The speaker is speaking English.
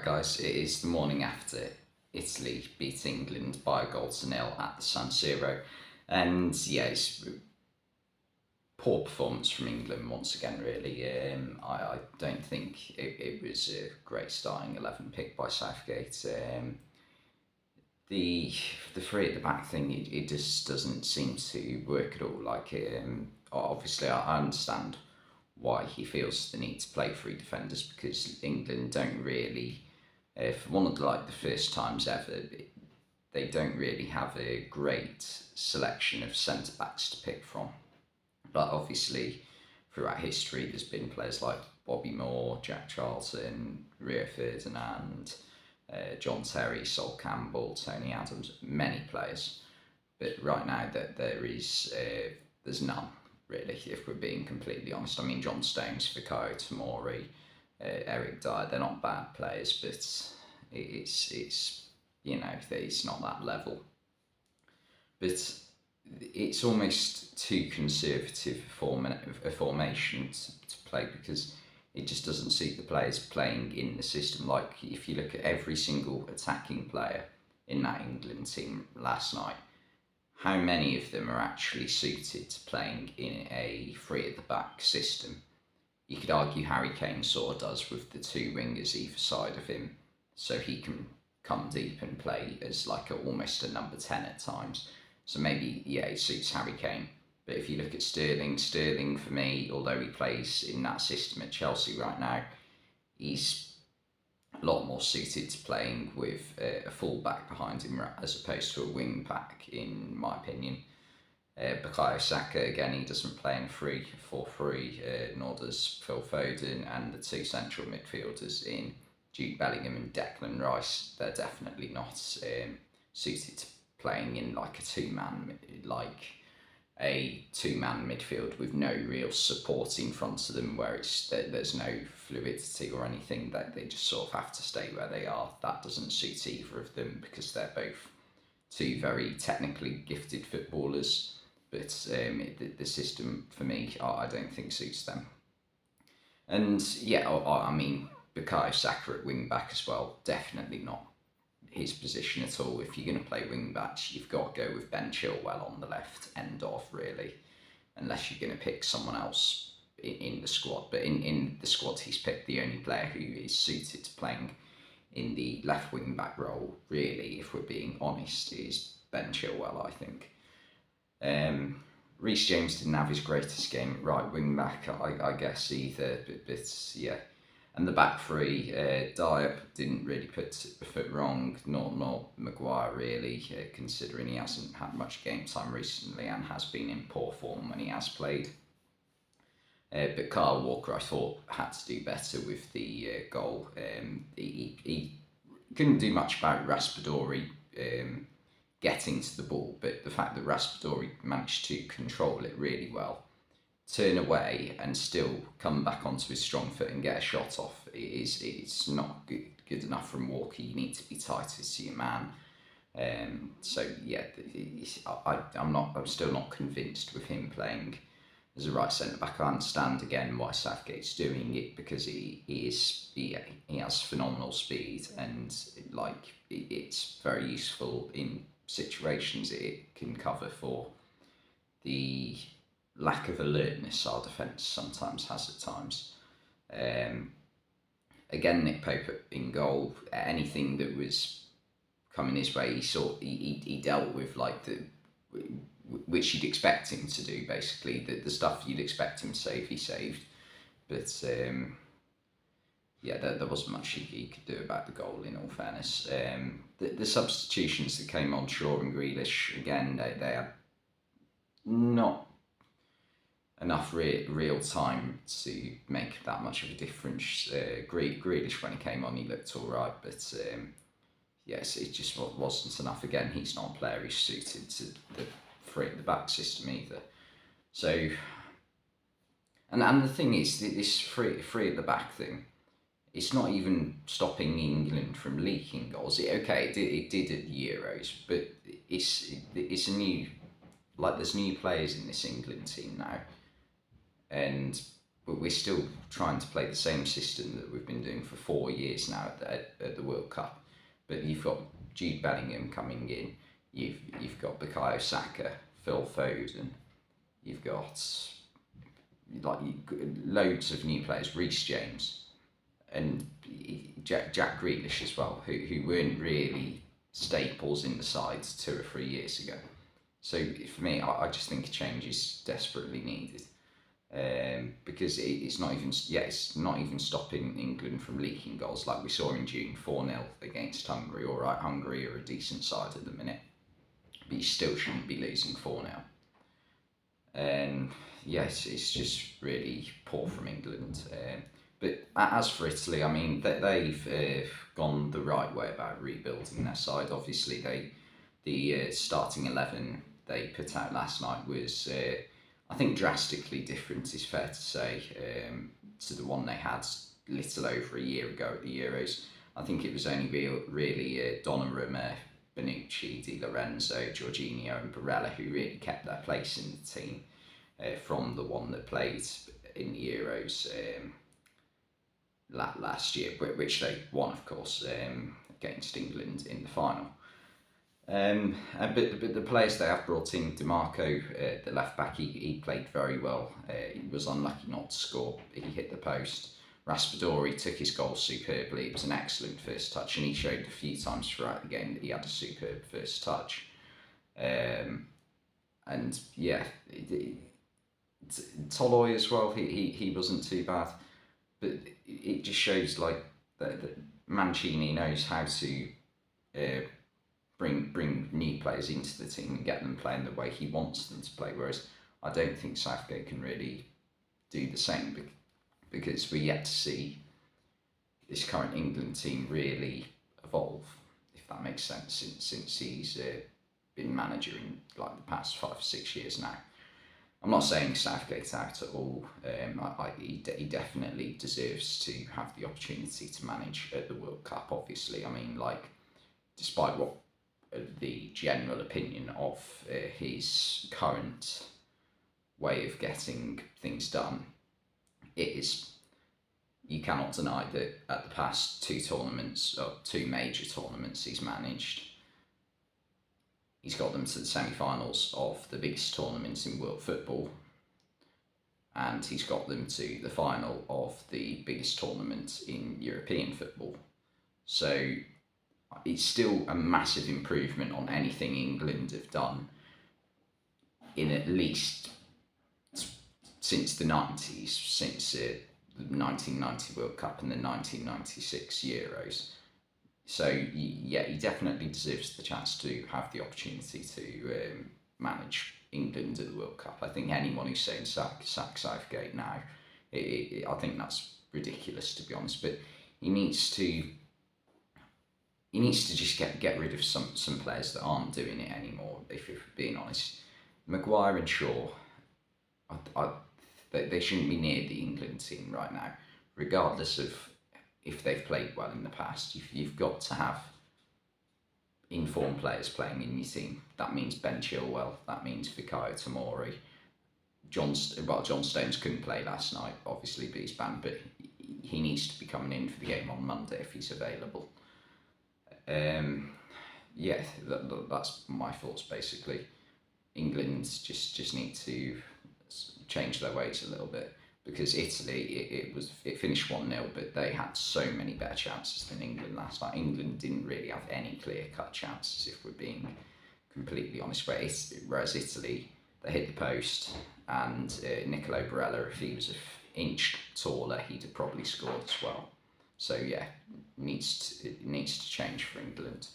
guys. It is the morning after Italy beat England by a goal to nil at the San Siro. And yeah, it's poor performance from England once again, really. I don't think it was a great starting 11 picked by Southgate. The the three at the back thing, it just doesn't seem to work at all. Obviously, I understand why he feels the need to play three defenders because England don't really, for one of the first times ever, they don't really have a great selection of centre backs to pick from. But obviously, throughout history, there's been players like Bobby Moore, Jack Charlton, Rio Ferdinand, John Terry, Sol Campbell, Tony Adams, many players. But right now, that there's none really. If we're being completely honest, I mean John Stones, Fikayo Tomori, Eric Dyer, they're not bad players, but it's it's not that level. But it's almost too conservative a formation to play because it just doesn't suit the players playing in the system. Like if you look at every single attacking player in that England team last night, how many of them are actually suited to playing in a three at the back system? You could argue Harry Kane sort of does with the two wingers either side of him, so he can come deep and play as almost a number 10 at times. So maybe, yeah, it suits Harry Kane. But if you look at Sterling for me, although he plays in that system at Chelsea right now, he's a lot more suited to playing with a full back behind him as opposed to a wing back, in my opinion. Bukayo Saka, again, he doesn't play in 3-4-3, nor does Phil Foden, and the two central midfielders in Jude Bellingham and Declan Rice, they're definitely not suited to playing in a two-man midfield with no real support in front of them, where there's no fluidity or anything, that they just sort of have to stay where they are. That doesn't suit either of them because they're both two very technically gifted footballers, but the system for me, I don't think suits them. And yeah, I mean Bukayo Saka at wing back as well, definitely not his position at all. If you're going to play wing backs, you've got to go with Ben Chilwell on the left end off, really, unless you're going to pick someone else in the squad. But in the squad he's picked, the only player who is suited to playing in the left wing back role, really, if we're being honest, is Ben Chilwell, I think. Reece James didn't have his greatest game at right wing back, I guess, either, but yeah. And the back three, Diop didn't really put a foot wrong, nor Maguire really, considering he hasn't had much game time recently and has been in poor form when he has played. But Kyle Walker, I thought, had to do better with the goal. He couldn't do much about Raspadori getting to the ball, but the fact that Raspadori managed to control it really well, turn away and still come back onto his strong foot and get a shot off, it's not good enough from Walker. You need to be tighter to your man. So yeah, I'm still not convinced with him playing as a right centre back. I understand again why Southgate's doing it, because he has phenomenal speed, and it's very useful in situations it can cover for the lack of alertness our defence sometimes has at times. Again, Nick Pope in goal, anything that was coming his way, he dealt with which you'd expect him to do, basically. The stuff you'd expect him to save, he saved. But yeah, there wasn't much he could do about the goal, in all fairness. The substitutions that came on, Shaw and Grealish, again, they had not enough real time to make that much of a difference. Grealish, when he came on, he looked all right, but yes, it just wasn't enough. Again, he's not a player who's suited to the three at the back system either. So, and the thing is, this three at the back thing, it's not even stopping England from leaking goals. It did at the Euros, but it's a new, there's new players in this England team now, and but we're still trying to play the same system that we've been doing for 4 years now at the World Cup. But you've got Jude Bellingham coming in, you've got Bukayo Saka, Phil Foden, you've got like loads of new players, Reece James, and Jack Grealish as well, who weren't really staples in the sides 2 or 3 years ago. So for me, I just think a change is desperately needed. Because it's not even stopping England from leaking goals like we saw in June, 4-0 against Hungary. All right, Hungary are a decent side at the minute, but you still shouldn't be losing 4-0. And yes, it's just really poor from England. But as for Italy, I mean, they've gone the right way about rebuilding their side. Obviously, the starting 11 they put out last night was, I think, drastically different, is fair to say, to the one they had little over a year ago at the Euros. I think it was only really Donnarumma, Bonucci, Di Lorenzo, Jorginho and Barella who really kept their place in the team from the one that played in the Euros last year, which they won, of course, against England in the final. But the players they have brought in, Dimarco, the left back, he played very well. He was unlucky not to score. He hit the post. Raspadori took his goal superbly. It was an excellent first touch, and he showed a few times throughout the game that he had a superb first touch. And yeah, Toloi as well. He wasn't too bad, but it just shows like that Mancini knows how to bring new players into the team and get them playing the way he wants them to play. Whereas I don't think Southgate can really do the same, because we're yet to see this current England team really evolve, if that makes sense, since he's been manager in like the past 5 or 6 years now. I'm not saying Southgate's out at all. He definitely deserves to have the opportunity to manage at the World Cup, obviously. I mean, like, despite what the general opinion of his current way of getting things done is, you cannot deny that at the past 2 major tournaments he's managed, he's got them to the semi-finals of the biggest tournaments in world football, and he's got them to the final of the biggest tournament in European football. So it's still a massive improvement on anything England have done in at least since the 90s, since the 1990 World Cup and the 1996 Euros. So yeah, he definitely deserves the chance to have the opportunity to manage England at the World Cup. I think anyone who's saying sack Southgate now, I think that's ridiculous, to be honest. But he needs to just get rid of some players that aren't doing it anymore. If you're being honest, Maguire and Shaw, they shouldn't be near the England team right now, regardless of if they've played well in the past. You've got to have informed players playing in your team. That means Ben Chilwell, that means Fikayo Tomori. John Stones couldn't play last night, obviously, but he's banned, but he needs to be coming in for the game on Monday if he's available. Yeah, that's my thoughts, basically. England just need to change their ways a little bit, because Italy, it finished 1-0, but they had so many better chances than England last night. England didn't really have any clear-cut chances, if we're being completely honest. Whereas Italy, they hit the post, and Nicolo Barella, if he was an inch taller, he'd have probably scored as well. So yeah, it needs to change for England.